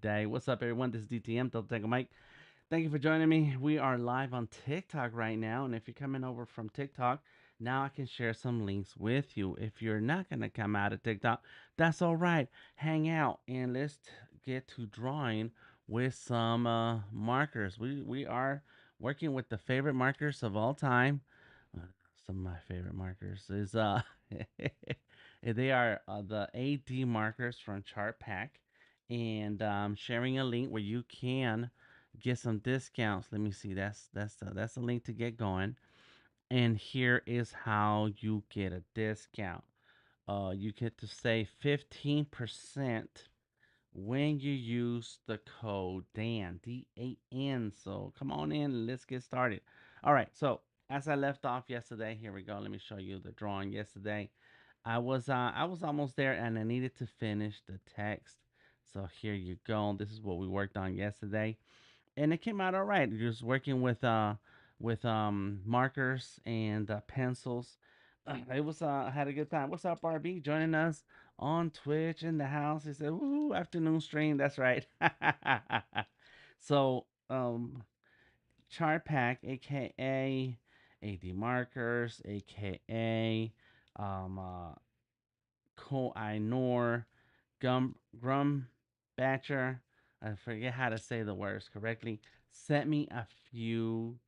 day. What's up, everyone? This is DTM, Don't Take a Mic. Thank you for joining me. We are live on TikTok right now, and if you're coming over from TikTok, now I can share some links with you. If you're not gonna come out of TikTok, that's all right. Hang out and get to drawing with some markers. We are working with the favorite markers of all time. Uh, some of my favorite markers is they are the ADMarkers from Chart Pack, and sharing a link where you can get some discounts. Let me see. That's the link to get going. And here is how you get a discount. You get to save 15% when you use the code DAN, DAN. So come on in and let's get started. All right. So as I left off yesterday, here we go. Let me show you the drawing yesterday. I was almost there and I needed to finish the text. So here you go. This is what we worked on yesterday, and it came out all right. Just working with markers and pencils. It was I had a good time. What's up, RB? Joining us on Twitch in the house. He said, "Woo, afternoon stream." That's right. So Chart Pack, aka ADMarkers, aka Ko Nor, Grum Batcher, I forget how to say the words correctly, sent me a few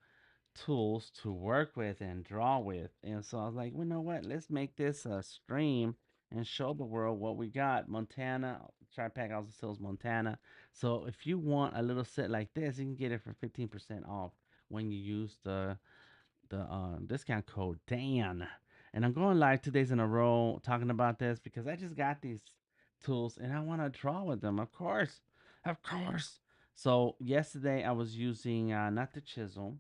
tools to work with and draw with. And so I was like, well, you know what? Let's make this a stream and show the world what we got. Montana, TriPack also sells Montana. So if you want a little set like this, you can get it for 15% off when you use the discount code Dan. And I'm going live 2 days in a row talking about this because I just got these tools and I want to draw with them. Of course. So yesterday I was using not the chisel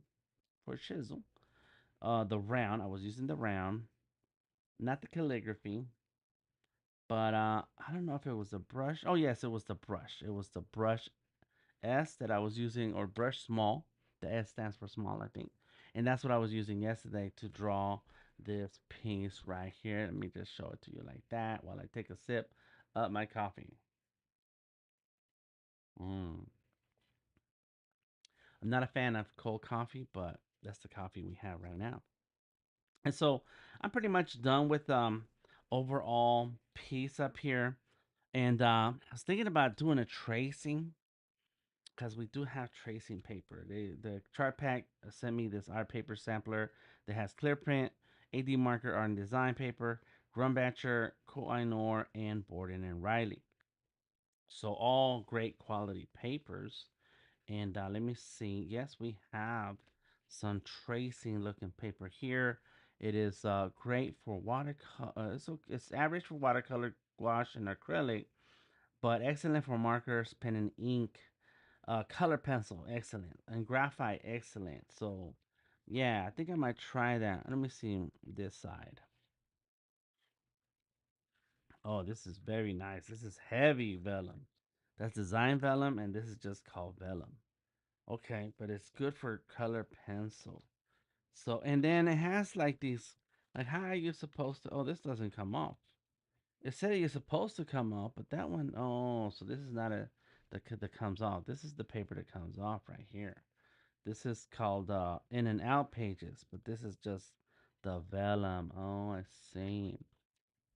for chisel, the round. I was using the round, not the calligraphy, but I don't know if it was a brush. Oh yes, it was the brush. It was the brush S that I was using, or brush small. The S stands for small, I think. And that's what I was using yesterday to draw this piece right here. Let me just show it to you like that while I take a sip of my coffee. Mm. I'm not a fan of cold coffee, but that's the coffee we have right now. And so I'm pretty much done with overall piece up here. And I was thinking about doing a tracing because we do have tracing paper. The chart pack sent me this art paper sampler that has clear print, AD marker art and design paper, Grumbatcher, Koh-i-Noor, and Borden and Riley. So all great quality papers. And let me see. Yes, we have some tracing looking paper here. It is great for watercolor. It's average for watercolor, gouache, and acrylic, but excellent for markers, pen and ink. Color pencil, excellent, and graphite, excellent. So, yeah, I think I might try that. Let me see this side. Oh, this is very nice. This is heavy vellum. That's design vellum, and this is just called vellum. Okay, but it's good for color pencil. So, and then it has like these, like how are you supposed to? Oh, this doesn't come off. It said you're supposed to come off, but that one, oh, so this is not that comes off. This is the paper that comes off right here. This is called in and out pages, but this is just the vellum. Oh, I see.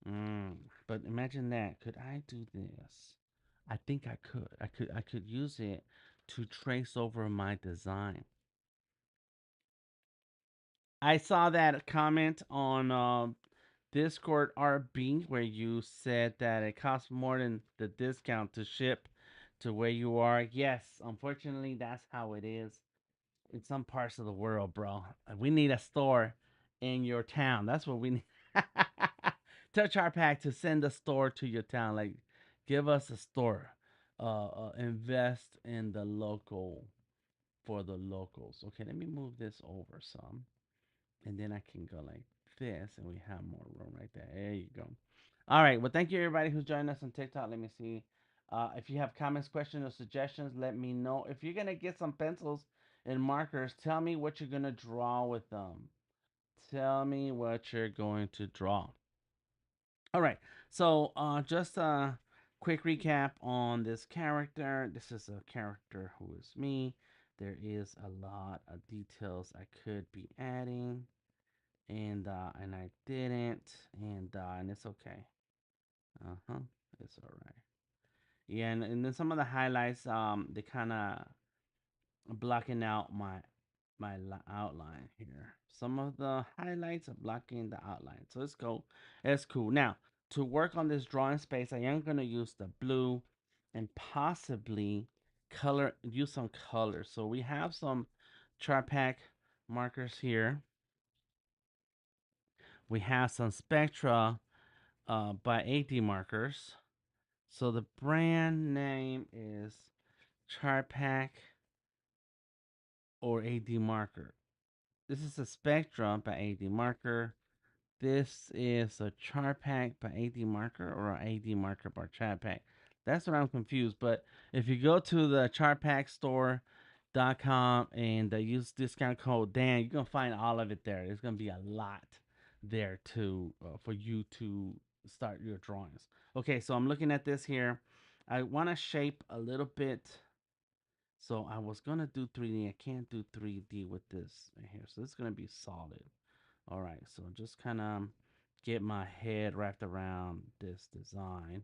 Mm. But imagine that. Could I do this? I think I could. I could use it to trace over my design. I saw that comment on Discord RB where you said that it costs more than the discount to ship to where you are. Yes, unfortunately, that's how it is in some parts of the world, bro. We need a store in your town. That's what we need. Touch our pack to send a store to your town. Like, give us a store. Invest in the local for the locals. Okay, let me move this over some, and then I can go like this, and we have more room right there. There you go. All right. Well, thank you everybody who's joining us on TikTok. Let me see. If you have comments, questions, or suggestions, let me know. If you're gonna get some pencils and markers, tell me what you're gonna draw with them. Tell me what you're going to draw. All right. So just quick recap on this character. This is a character who is me. There is a lot of details I could be adding, and I didn't, and it's okay. Uh-huh. It's all right. Yeah, and then some of the highlights, they kind of blocking out my outline here. Some of the highlights are blocking the outline, so it's cool. It's cool. Now, to work on this drawing space, I am gonna use the blue and possibly use some color. So we have some chart pack markers here. We have some Spectra by ADMarkers. So the brand name is Chart Pack or ADMarker. This is a Spectrum by ADMarker. This is a chart pack by ADMarker or an ADMarker by chart pack. That's what I'm confused. But if you go to the chartpackstore.com and use discount code Dan, you're gonna find all of it there. There's gonna be a lot there to for you to start your drawings. Okay, so I'm looking at this here. I want to shape a little bit. So I was gonna do 3D. I can't do 3D with this right here. So this is gonna be solid. All right, so just kind of get my head wrapped around this design,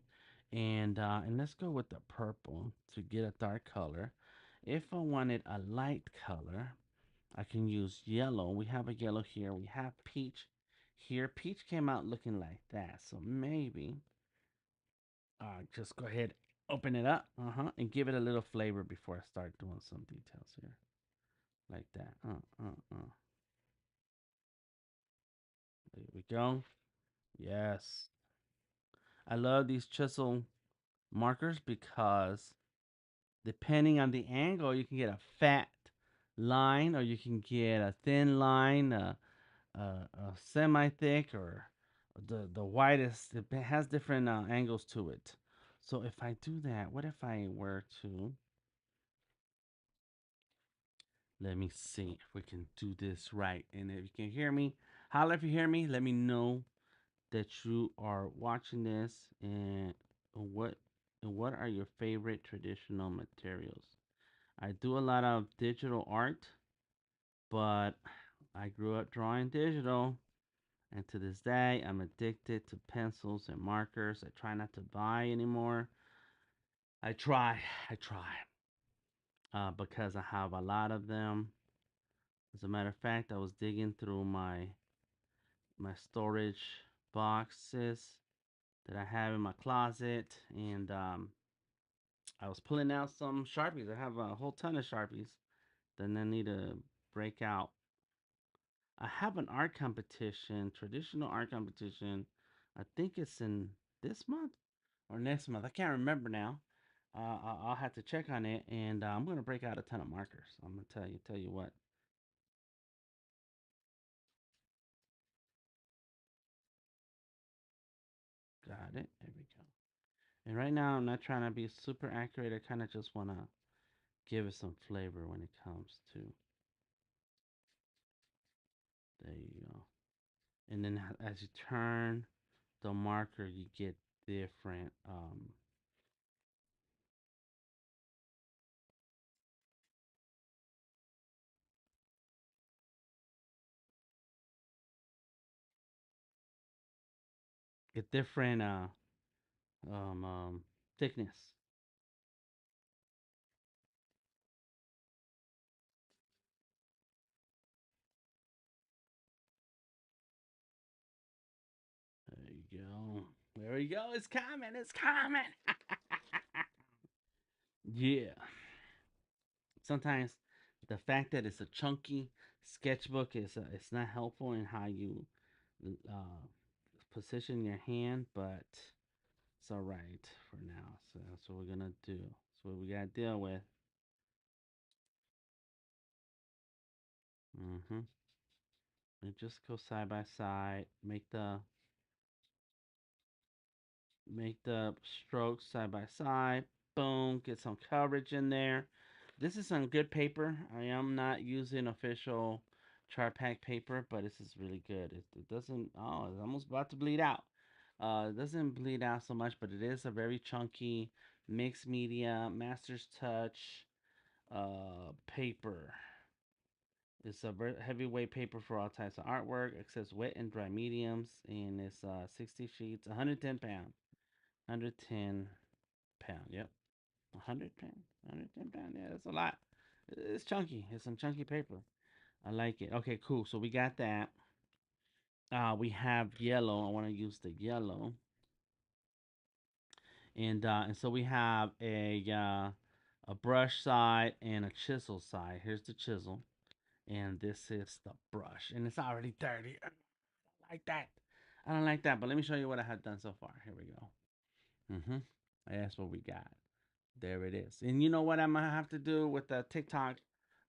and let's go with the purple to get a dark color. If I wanted a light color, I can use yellow. We have a yellow here. We have peach here. Peach came out looking like that, so maybe just go ahead, open it up, and give it a little flavor before I start doing some details here, like that. There we go. Yes. I love these chisel markers because depending on the angle, you can get a fat line or you can get a thin line, a semi thick, or the widest. It has different angles to it. So if I do that, what if I were to, let me see if we can do this right. And if you can hear me, holla if you hear me. Let me know that you are watching this, what what are your favorite traditional materials. I do a lot of digital art, but I grew up drawing digital, and to this day I'm addicted to pencils and markers. I try not to buy anymore. I try because I have a lot of them. As a matter of fact, I was digging through my storage boxes that I have in my closet, and I was pulling out some Sharpies. I have a whole ton of Sharpies. Then I need to break out. I have an art competition, traditional art competition. I think it's in this month or next month. I can't remember now. I'll have to check on it, and I'm gonna break out a ton of markers. I'm gonna tell you what. Got it. There we go. And right now, I'm not trying to be super accurate. I kind of just wanna give it some flavor when it comes to. There you go. And then as you turn the marker, you get different get different um, um thickness. There you go. There we go. It's coming. It's coming. Yeah. Sometimes the fact that it's a chunky sketchbook is it's not helpful in how you uh, position your hand, but it's all right for now. So that's what we're gonna do. That's what we gotta deal with. Mm-hmm. And just go side by side. Make the strokes side by side. Boom. Get some coverage in there. This is some good paper. I am not using official chart pack paper, but this is really good. It doesn't. Oh, it's almost about to bleed out. It doesn't bleed out so much, but it is a very chunky mixed media master's touch paper. It's a heavyweight paper for all types of artwork, accepts wet and dry mediums, and it's 60 sheets, 110 pound, 110 pound. Yep, 100 pound, 110 pound. Yeah, that's a lot. It's chunky. It's some chunky paper. I like it. Okay, cool. So we got that. We have yellow. I want to use the yellow, and so we have a brush side and a chisel side. Here's the chisel, and this is the brush, and it's already dirty. I don't like that. I don't like that. But let me show you what I have done so far. Here we go. Mhm. That's what we got. There it is. And you know what I'm gonna have to do with the TikTok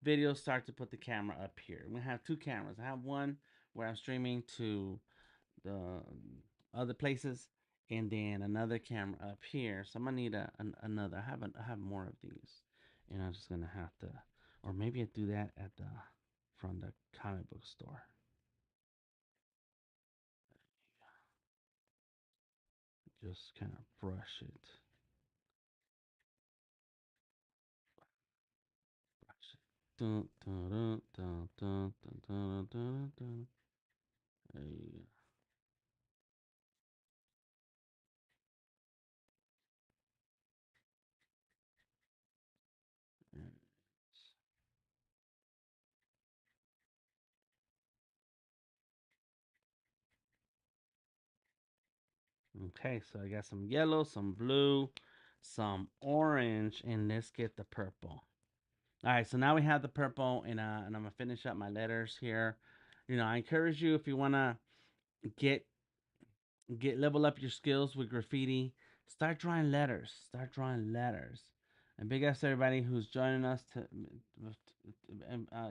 video? Start to put the camera up here. I'm gonna have two cameras. I have one where I'm streaming to the other places, and then another camera up here. So I'm gonna need another. I have more of these, and I'm just gonna have to, or maybe I do that at the from the comic book store. Just kind of brush it. Brush it. Dun, dun, dun, dun, dun, dun, dun, dun, dun. There you go. Okay, so I got some yellow, some blue, some orange, and let's get the purple. All right, so now we have the purple, and I'm gonna finish up my letters here. I encourage you if you wanna get level up your skills with graffiti, start drawing letters. Start drawing letters. And big ups to everybody who's joining us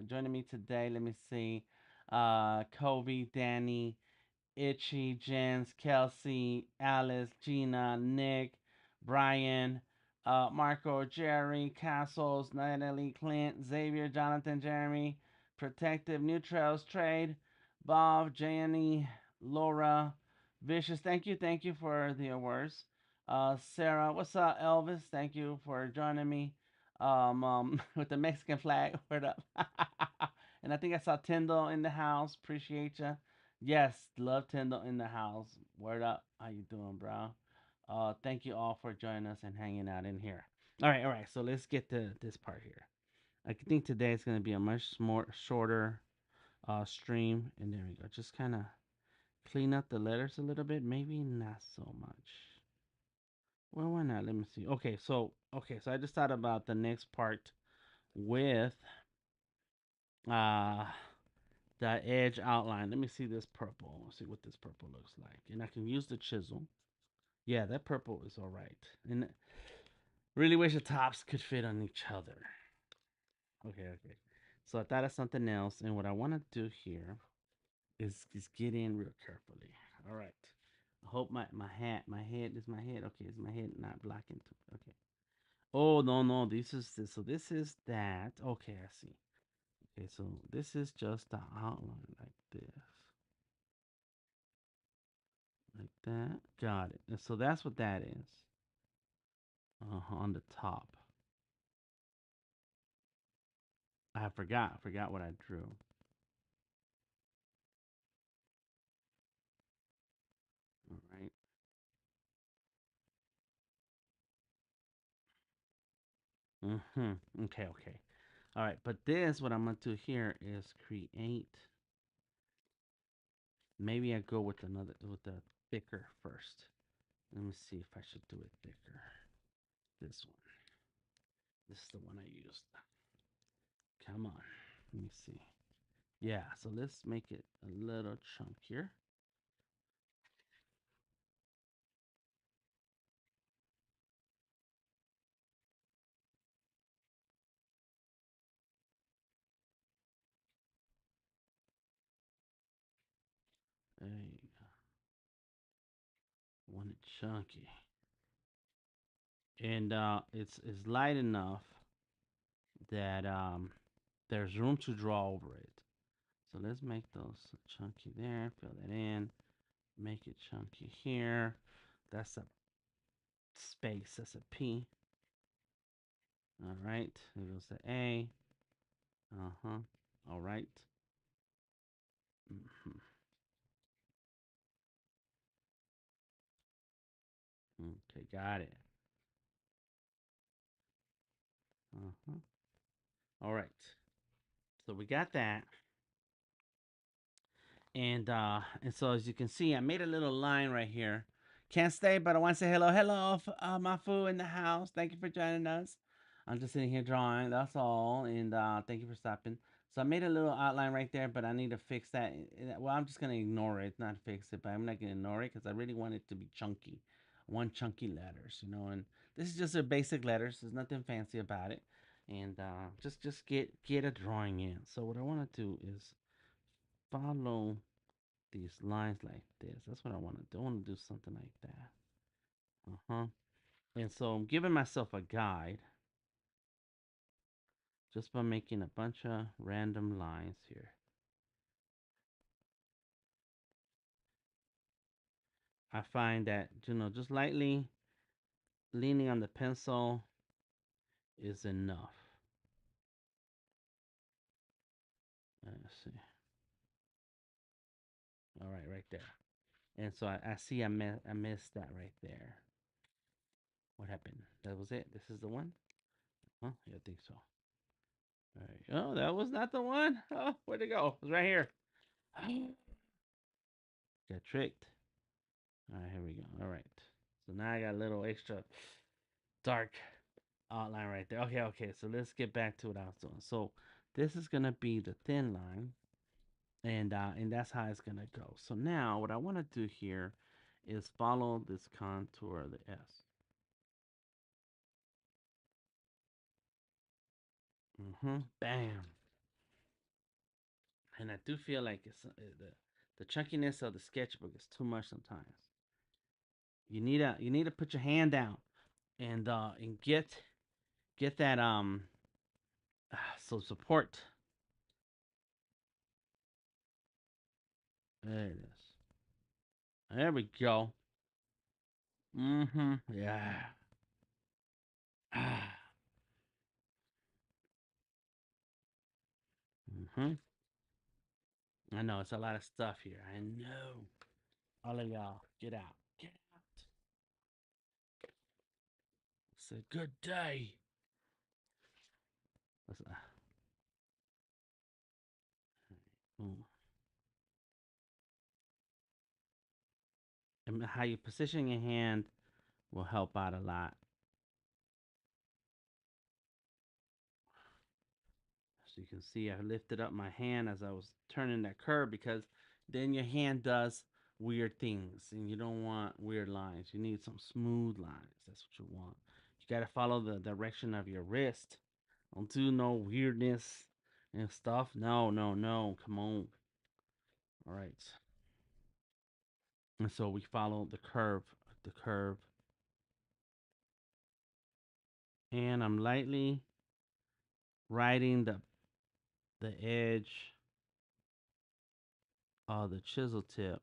joining me today. Let me see, Kobe, Danny, Itchy, Jens, Kelsey, Alice, Gina, Nick, Brian, Marco, Jerry, Castles, Natalie, Clint, Xavier, Jonathan, Jeremy, Protective, Neutrals, Trade, Bob, Jenny, Laura, Vicious. Thank you for the awards. Sarah, what's up, Elvis? Thank you for joining me. With the Mexican flag, word up. And I think I saw Tyndall in the house. Appreciate you. Yes, love Tyndall in the house. Word up. How you doing, bro? Thank you all for joining us and hanging out in here. All right. So let's get to this part here. I think today is going to be a much more shorter stream, and there we go. Just kind of clean up the letters a little bit. Maybe not so much. Well, why not? Let me see. Okay, so I just thought about the next part with uh the edge outline. Let me see this purple. Let's see what this purple looks like. And I can use the chisel. Yeah, that purple is all right. And really wish the tops could fit on each other. Okay. So I thought of something else. And what I want to do here is get in real carefully. All right. I hope my head is my head. Okay, is my head not blocking? Okay. Oh, no. This is that. Okay, I see. Okay, so this is just the outline like this. Like that. Got it. And so that's what that is. On the top. I forgot what I drew. All right. Okay. All right. But this, what I'm gonna do here is create. Maybe I go with the thicker first. Let me see if I should do it thicker. This one. This is the one I used. Come on. Let me see. Yeah. So let's make it a little chunkier. There you go. Want it chunky. And it's light enough that there's room to draw over it. So let's make those chunky there. Fill that in. Make it chunky here. That's a space. That's a P. All right. Here goes the A. Uh huh. All right. Mm-hmm. Okay, got it. Uh huh. All right. So we got that. And so as you can see, I made a little line right here. Can't stay, but I want to say hello, hello, Mafu in the house. Thank you for joining us. I'm just sitting here drawing. That's all, and thank you for stopping. So I made a little outline right there, but I need to fix that. Well, I'm just gonna ignore it, not fix it, but I'm not gonna ignore it because I really want it to be chunky. I want chunky letters, you know. And this is just a basic letters. There's nothing fancy about it, and just get a drawing in. So what I want to do is follow these lines like this. That's what I want to do. I want to do something like that. Uh huh. And so I'm giving myself a guide just by making a bunch of random lines here. I find that, just lightly leaning on the pencil is enough. Let's see. All right, right there. And so I see I missed that right there. What happened? That was it. This is the one? Huh? Yeah, I think so. All right. Oh, that was not the one. Oh, where'd it go? It was right here. Got tricked. All right, here we go. All right. So now I got a little extra dark outline right there. Okay, okay. So let's get back to what I was doing. So this is gonna be the thin line, and that's how it's gonna go. So now what I want to do here is follow this contour of the S. Bam. And I do feel like the chunkiness of the sketchbook is too much sometimes. You need to put your hand down and get that so support. There it is. There we go. Yeah. Ah. Mm-hmm. I know it's a lot of stuff here. I know. All of y'all, get out. Get out. It's a good day. Let's, mm. And how you position your hand will help out a lot. So you can see I lifted up my hand as I was turning that curve because then your hand does weird things and you don't want weird lines. You need some smooth lines. That's what you want. You got to follow the direction of your wrist. Don't do no weirdness and stuff. No, no, no. Come on. All right. And so we follow the curve, and I'm lightly riding the edge of the chisel tip.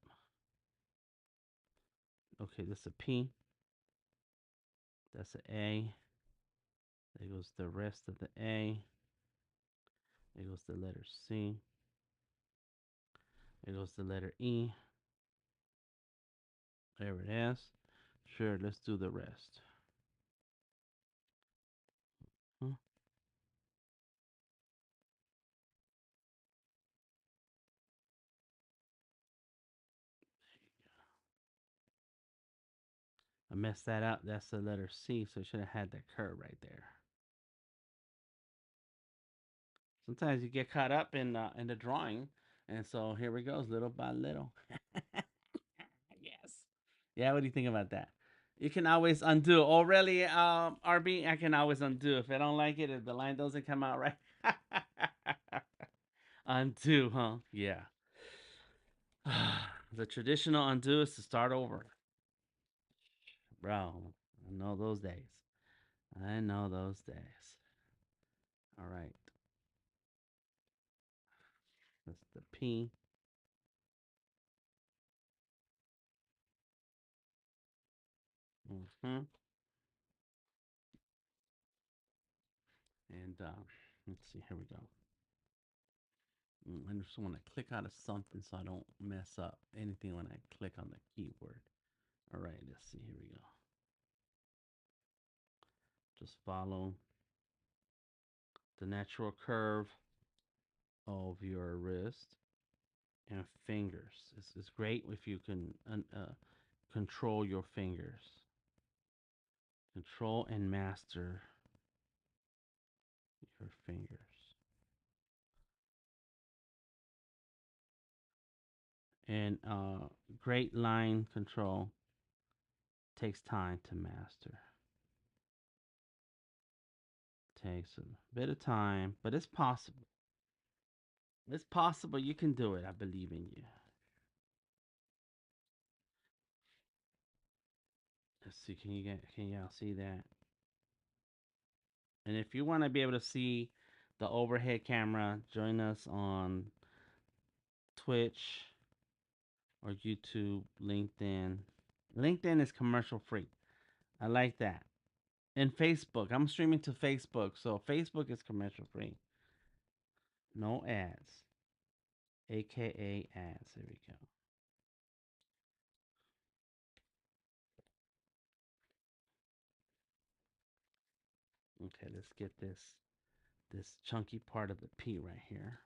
Okay, this is a P. That's an A. There goes the rest of the A. There goes the letter C. There goes the letter E. There it is. Sure, let's do the rest. Huh? I messed that up. That's the letter C, so I should have had that curve right there. Sometimes you get caught up in the drawing, and so here we goes, little by little. Yes. Yeah. What do you think about that? You can always undo. Oh, really, RB? I can always undo if I don't like it. If the line doesn't come out right, undo, huh? Yeah. The traditional undo is to start over, bro. I know those days. I know those days. All right. That's the P. Hmm. And let's see. Here we go. I just want to click out of something so I don't mess up anything when I click on the keyboard. All right, let's see. Here we go. Just follow the natural curve of your wrist and fingers. It's great if you can control your fingers. Control and master your fingers. And great line control takes time to master. Takes a bit of time, but it's possible. It's possible you can do it. I believe in you. Let's see. Can y'all see that? And if you want to be able to see the overhead camera, join us on Twitch or YouTube, LinkedIn. LinkedIn is commercial free. I like that. And Facebook. I'm streaming to Facebook, so Facebook is commercial free. No ads. AKA ads. There we go. Okay, let's get this chunky part of the P right here.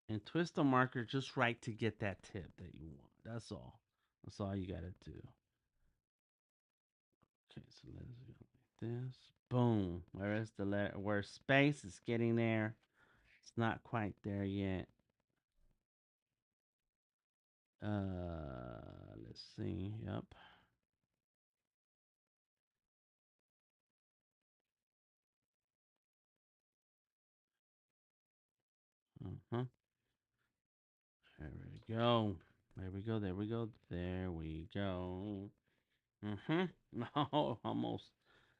And twist the marker just right to get that tip that you want. That's all. That's all you gotta do. Okay, so let's go like this. Boom. Where is the letter? Where space is getting there? It's not quite there yet. Let's see. Yep. Uh-huh. There we go. There we go. There we go. There we go. Mm-hmm. No, almost.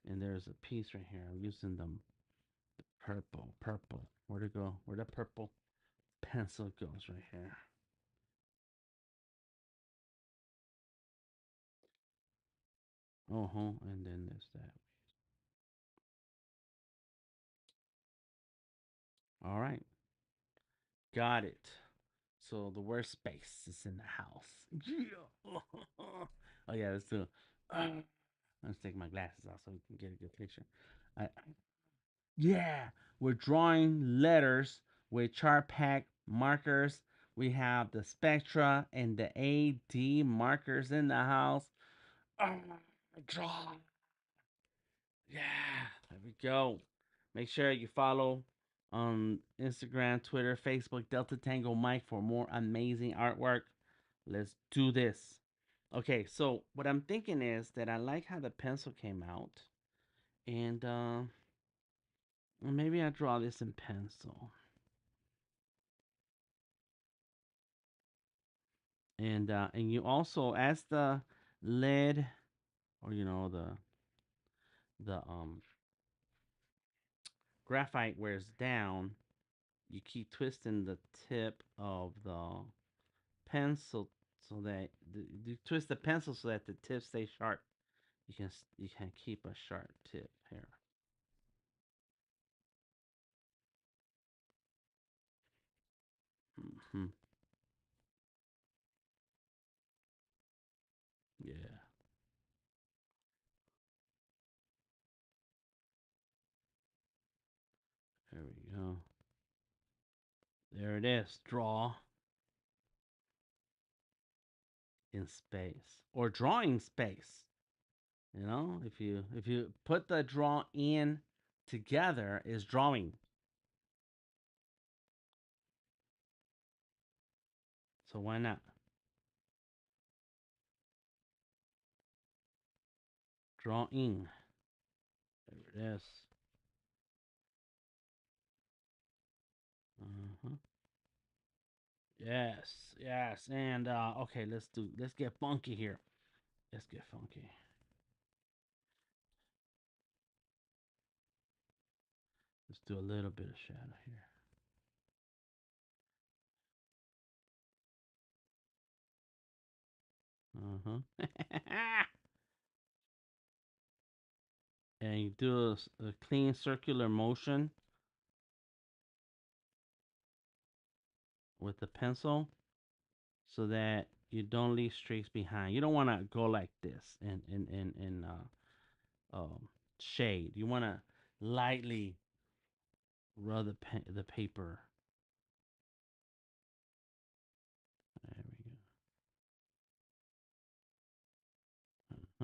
And there's a piece right here. I'm using the purple. Purple. Where'd it go? Where the purple pencil goes right here. Uh-huh. And then there's that. All right. Got it. So the word space is in the house. Yeah. Oh yeah, let's do it. Let's take my glasses off so we can get a good picture. I, yeah, we're drawing letters with chart pack markers. We have the spectra and the AD markers in the house. Oh, draw. Yeah, there we go. Make sure you follow on Instagram, Twitter, Facebook, Delta Tango Mike for more amazing artwork. Let's do this. Okay, so what I'm thinking is that I like how the pencil came out, and maybe I draw this in pencil, and you also as the lead or the graphite wears down, you keep twisting the tip of the pencil so that you twist the pencil so that the tip stays sharp. You can keep a sharp tip here. Hmm. Yeah. There we go. There it is. Draw in space or drawing space. If you put the draw in together is drawing. So why not? Drawing. There it is. Uh-huh. Yes, yes. And okay, let's get funky here. Let's get funky. Let's do a little bit of shadow here. huh. And you do a clean circular motion with the pencil so that you don't leave streaks behind. You don't want to go like this and shade. You want to lightly rub the paper. There we go.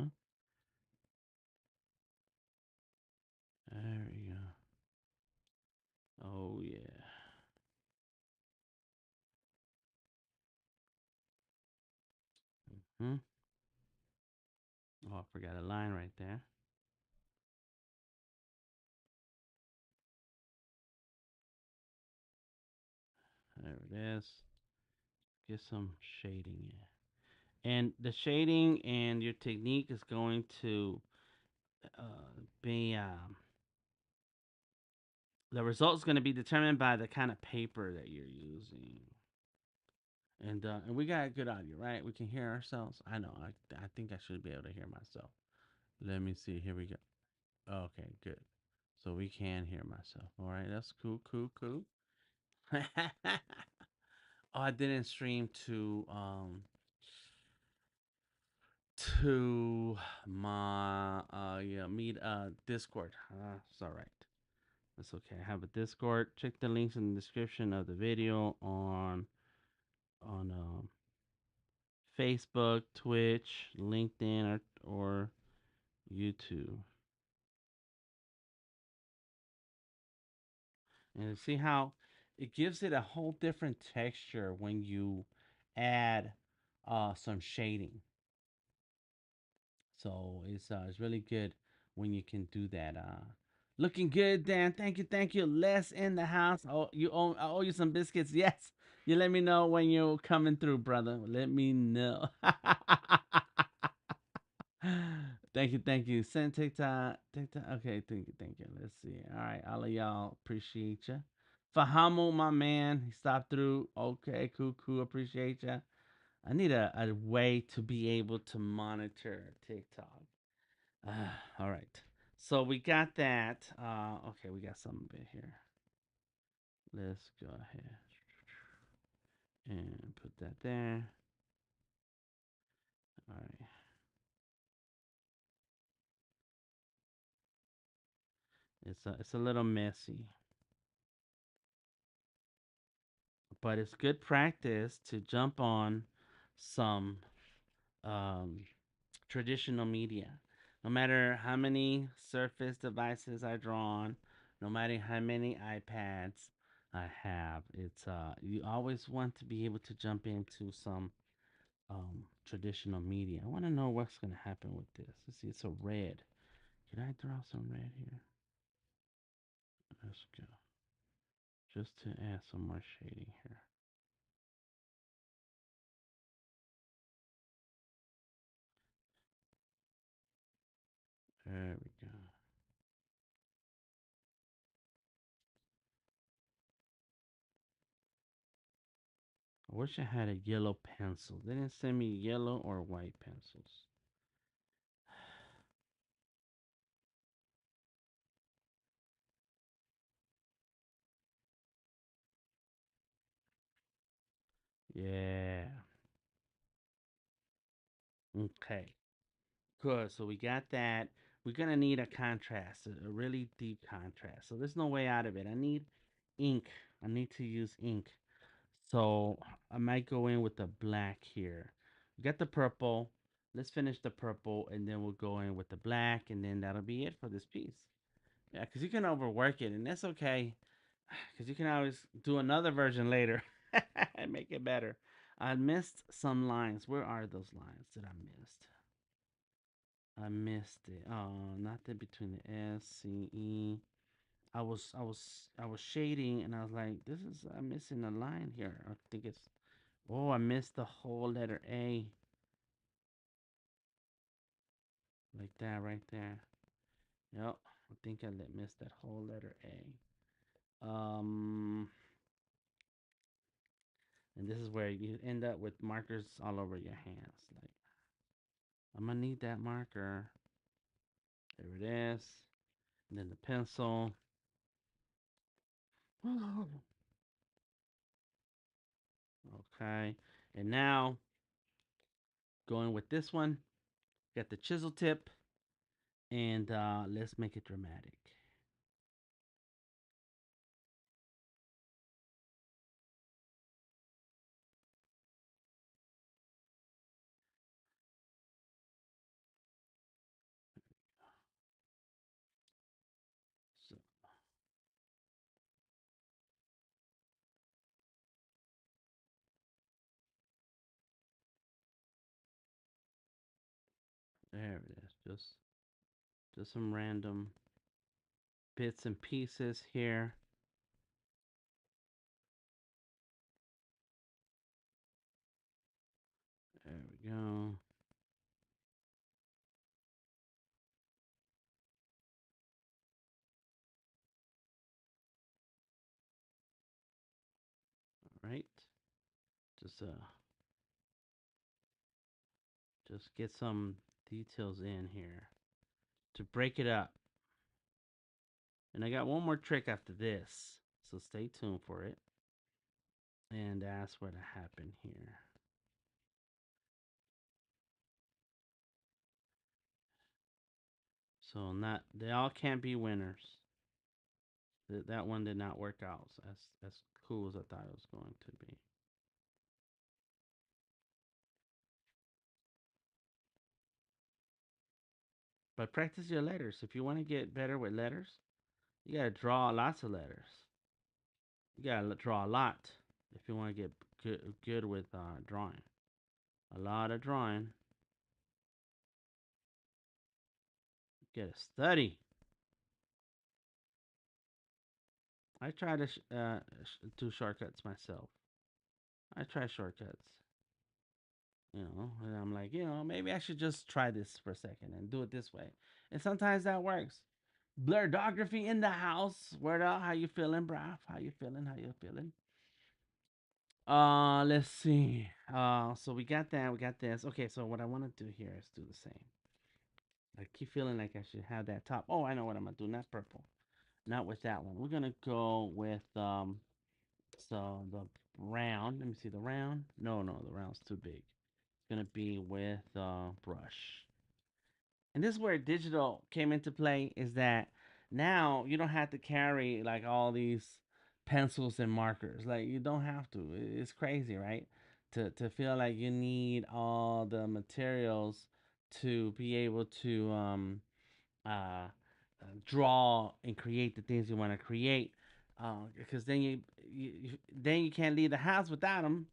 Uh-huh. There we go. Oh yeah. Hmm. Oh, I forgot a line right there. There it is. Get some shading in. And the shading and your technique is going to be the result's going to be determined by the kind of paper that you're using. And we got good audio, right? We can hear ourselves. I know. I think I should be able to hear myself. Let me see. Here we go. Okay, good. So we can hear myself. All right, that's cool, cool, cool. Oh, I didn't stream to my yeah meet Discord. It's all right. That's okay. I have a Discord. Check the links in the description of the video on Facebook, Twitch, LinkedIn, or YouTube. And see how it gives it a whole different texture when you add some shading. So it's really good when you can do that. Looking good, Dan. Thank you, thank you. Les in the house. Oh, I owe you some biscuits. Yes, you let me know when you're coming through, brother. Let me know. Thank you, thank you. Send TikTok, TikTok. Okay, thank you, thank you. Let's see. All right, all of y'all appreciate you. Fahamo, my man, he stopped through. Okay, cool, cool. Appreciate you. I need a way to be able to monitor TikTok. All right. So we got that. Okay, we got some bit here. Let's go ahead and put that there. All right. It's a little messy, but it's good practice to jump on some um, traditional media. No matter how many Surface devices I draw on, no matter how many iPads I have, it's you always want to be able to jump into some traditional media. I want to know what's gonna happen with this. Let's see, it's a red. Can I draw some red here? Let's go. Just to add some more shading here. There we go. I wish I had a yellow pencil. They didn't send me yellow or white pencils. Yeah. Okay. Good. So we got that. We're gonna need a contrast, a really deep contrast. So there's no way out of it. I need ink. I need to use ink. So I might go in with the black here. We got the purple. Let's finish the purple and then we'll go in with the black and then that'll be it for this piece. Yeah, because you can overwork it and that's okay. Because you can always do another version later and make it better. I missed some lines. Where are those lines that I missed? I missed it. Oh, not the between the S, C, E. I was shading and I was like, this is I'm missing a line here. I think it's oh, I missed the whole letter A. Like that right there. Yep. I think I missed that whole letter A. And this is where you end up with markers all over your hands. Like I'm gonna need that marker. There it is. And then the pencil. Okay. And now going with this one. Got the chisel tip. And let's make it dramatic. So there it is. Just some random bits and pieces here. There we go. All right. Just just get some details in here to break it up. And I got one more trick after this. So stay tuned for it. And that's what happened here. So not they all can't be winners. That one did not work out as cool as I thought it was going to be. But practice your letters. If you want to get better with letters, you gotta draw lots of letters. You gotta draw a lot if you want to get good with drawing. A lot of drawing. You gotta study. I try to do shortcuts myself. I try shortcuts. And I'm like, maybe I should just try this for a second and do it this way. And sometimes that works. Blurredography in the house. Word out. How you feeling, bruh? How you feeling? How you feeling? Let's see. So we got that. We got this. Okay, so what I want to do here is do the same. I keep feeling like I should have that top. Oh, I know what I'm gonna do. Not purple. Not with that one. We're gonna go with so the round. Let me see the round. No, no, the round's too big. It's gonna be with brush. And this is where digital came into play is that now you don't have to carry like all these pencils and markers. Like you don't have to. It's crazy, right? To feel like you need all the materials to be able to uh, draw and create the things you want to create. Because then you can't leave the house without them,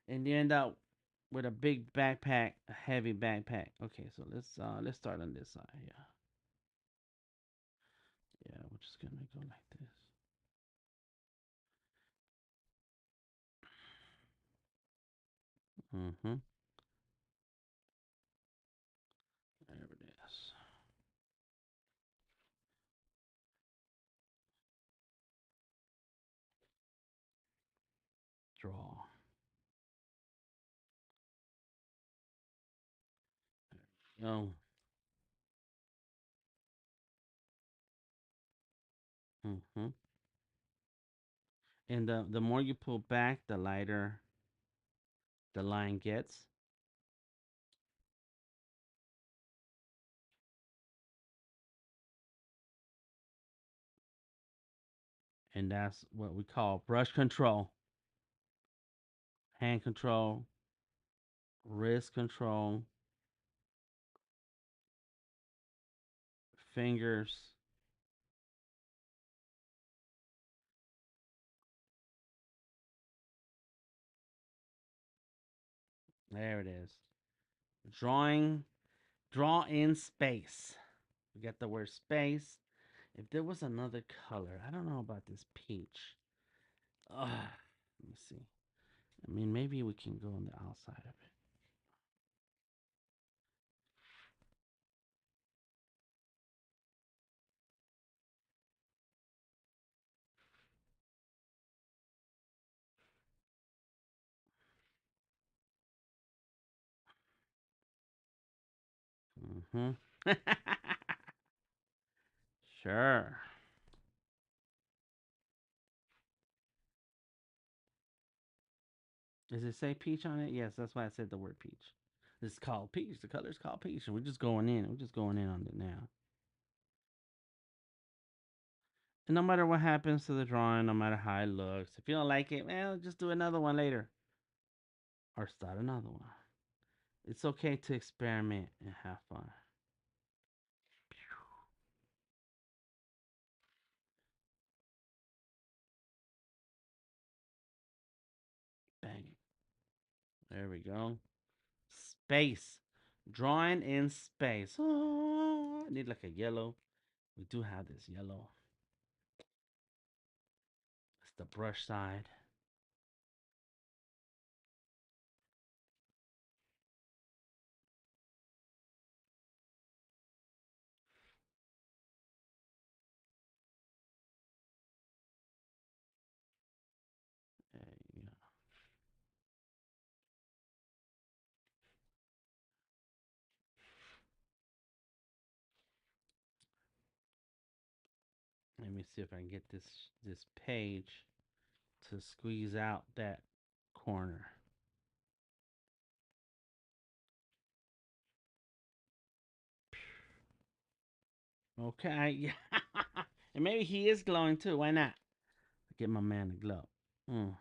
and you end up with a big backpack, a heavy backpack. Okay, so let's start on this side. Yeah, yeah, we're just gonna go like this. Mm-hmm. There it is. Draw. Oh. Mm-hmm. And the more you pull back, the lighter the line gets, and that's what we call brush control, hand control, wrist control, fingers. There it is. Drawing, draw in space. We got the word space. If there was another color, I don't know about this peach. Ugh, let me see. I mean, maybe we can go on the outside of it. Mm-hmm. Sure. Does it say peach on it? Yes, that's why I said the word peach. It's called peach. The color's called peach. And we're just going in. We're just going in on it now. And no matter what happens to the drawing, no matter how it looks, if you don't like it, well, just do another one later or start another one. It's okay to experiment and have fun. Bang. There we go. Space. Drawing in space. Oh, I need like a yellow. We do have this yellow. It's the brush side. There you go. Let me see if I can get this page to squeeze out that corner. Okay, yeah. And maybe he is glowing too. Why not? Get my man to glow. Mm.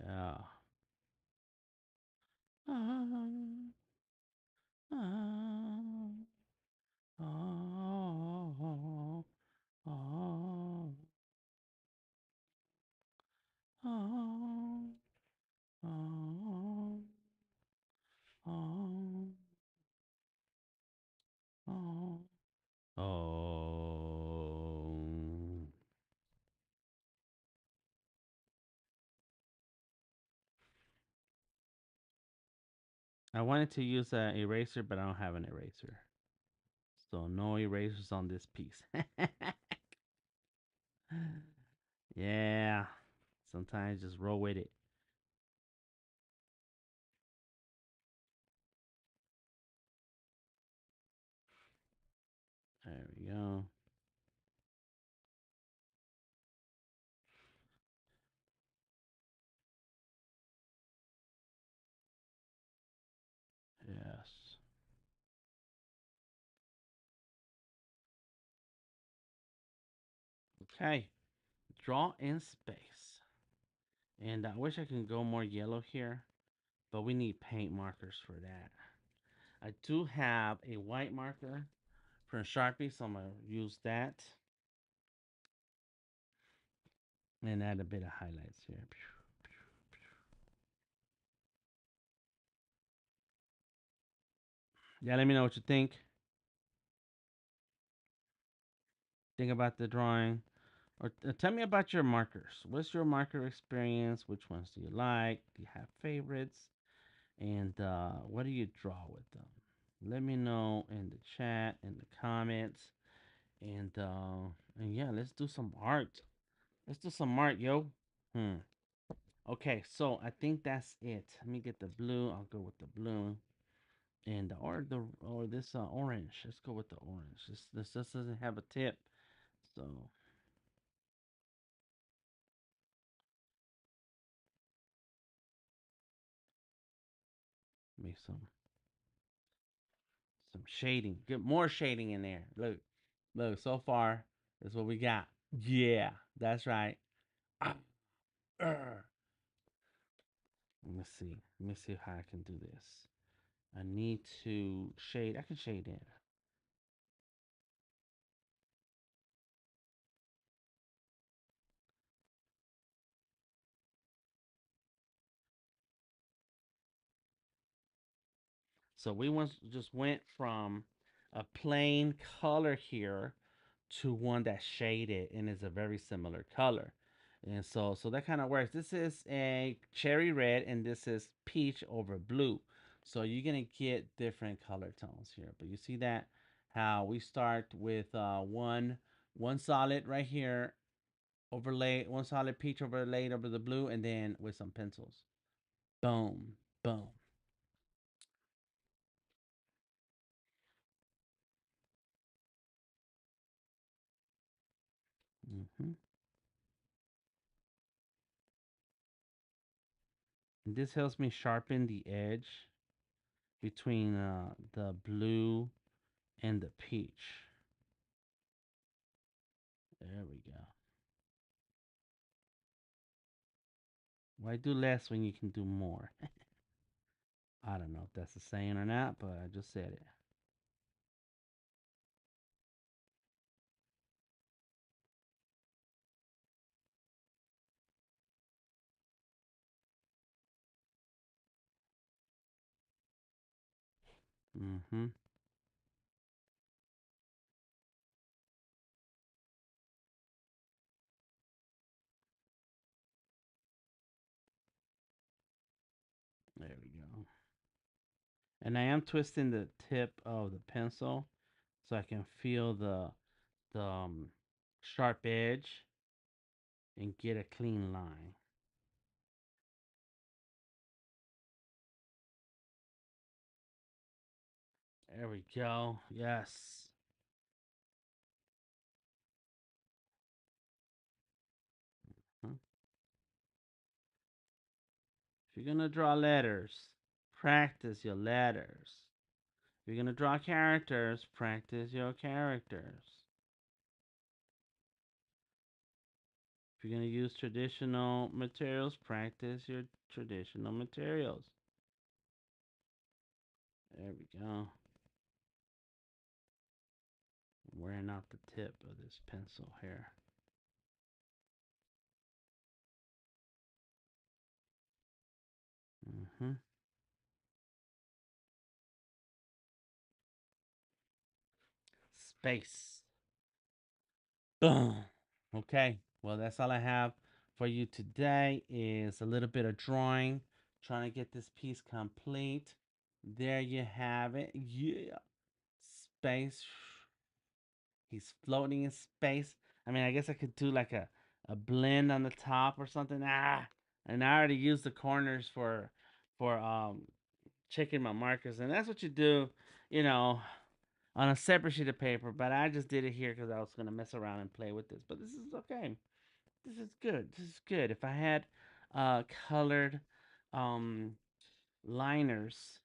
Yeah. Ah, ah, ah, ah, ah, ah, ah, ah. Oh. I wanted to use an eraser, but I don't have an eraser. So no erasers on this piece. Yeah. Sometimes just roll with it. There we go. Yes. Okay. Draw in space. And I wish I could go more yellow here, but we need paint markers for that. I do have a white marker from Sharpie, so I'm going to use that and add a bit of highlights here. Yeah, let me know what you think. Think about the drawing. Or tell me about your markers. What's your marker experience? Which ones do you like? Do you have favorites? And what do you draw with them? Let me know in the chat, in the comments, and yeah, let's do some art. Let's do some art, yo. Hmm. Okay, so I think that's it. Let me get the blue. I'll go with the blue, and or this orange. Let's go with the orange. This just doesn't have a tip, so make some shading. Get more shading in there. Look. So far, that's what we got. Yeah, that's right. Ah, Let me see. Let me see how I can do this. I need to shade. I can shade in. So we just went from a plain color here to one that's shaded and is a very similar color. And so that kind of works. This is a cherry red and this is peach over blue. So you're gonna get different color tones here. But you see that how we start with one solid right here overlay, one solid peach overlaid over the blue, and then with some pencils. Boom, boom. Hmm. This helps me sharpen the edge between the blue and the peach. There we go. Why do less when you can do more? I don't know if that's a saying or not, but I just said it. Hmm. There we go. And I am twisting the tip of the pencil so I can feel the sharp edge and get a clean line. There we go. Yes. If you're gonna draw letters, practice your letters. If you're gonna draw characters, practice your characters. If you're gonna use traditional materials, practice your traditional materials. There we go. I'm wearing out the tip of this pencil here. Hmm. Space. Boom. Okay. Well, that's all I have for you today is a little bit of drawing, trying to get this piece complete. There you have it. Yeah. Space. He's floating in space. I mean, I guess I could do like a blend on the top or something. And I already used the corners for checking my markers, and that's what you do, you know, on a separate sheet of paper. But I just did it here because I was gonna mess around and play with this. But this is okay. This is good. This is good. If I had colored um liners,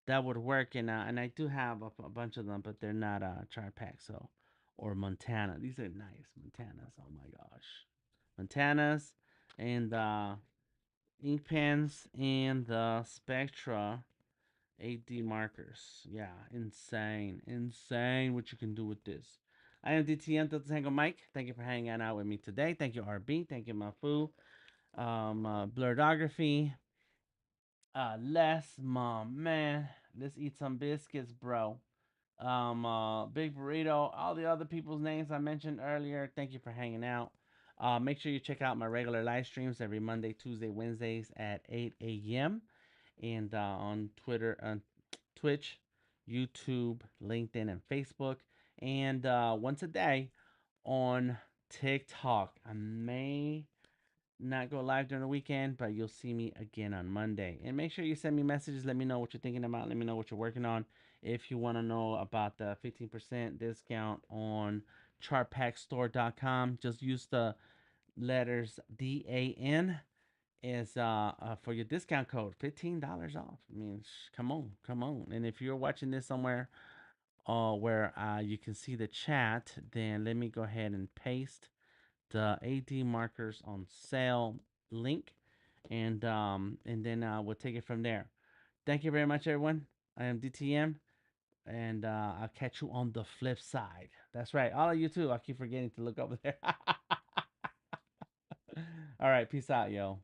that would work. And I do have a bunch of them, but they're not chart pack. So or Montana. These are nice Montanas. Oh my gosh, Montanas and ink pens and the Spectra ADMarkers. Yeah, insane, insane what you can do with this. I am DTM Delta Tango Mike. Thank you for hanging out with me today. Thank you RB. Thank you Mafu. Blurdography. Les, my man. Let's eat some biscuits, bro. Big Burrito, all the other people's names I mentioned earlier. Thank you for hanging out. Make sure you check out my regular live streams every Monday, Tuesday, Wednesdays at 8 a.m. and on Twitter, on Twitch, YouTube, LinkedIn, and Facebook, and once a day on TikTok. I may not go live during the weekend, but you'll see me again on Monday. And make sure you send me messages. Let me know what you're thinking about. Let me know what you're working on. If you want to know about the 15% discount on chartpackstore.com, just use the letters DAN is for your discount code, $15 off. I mean, come on, come on. And if you're watching this somewhere where you can see the chat, then let me go ahead and paste the ADMarkers on sale link, and then we'll take it from there. Thank you very much, everyone. I am DTM, and I'll catch you on the flip side. That's right, all of you too. I keep forgetting to look over there. All right, peace out, yo.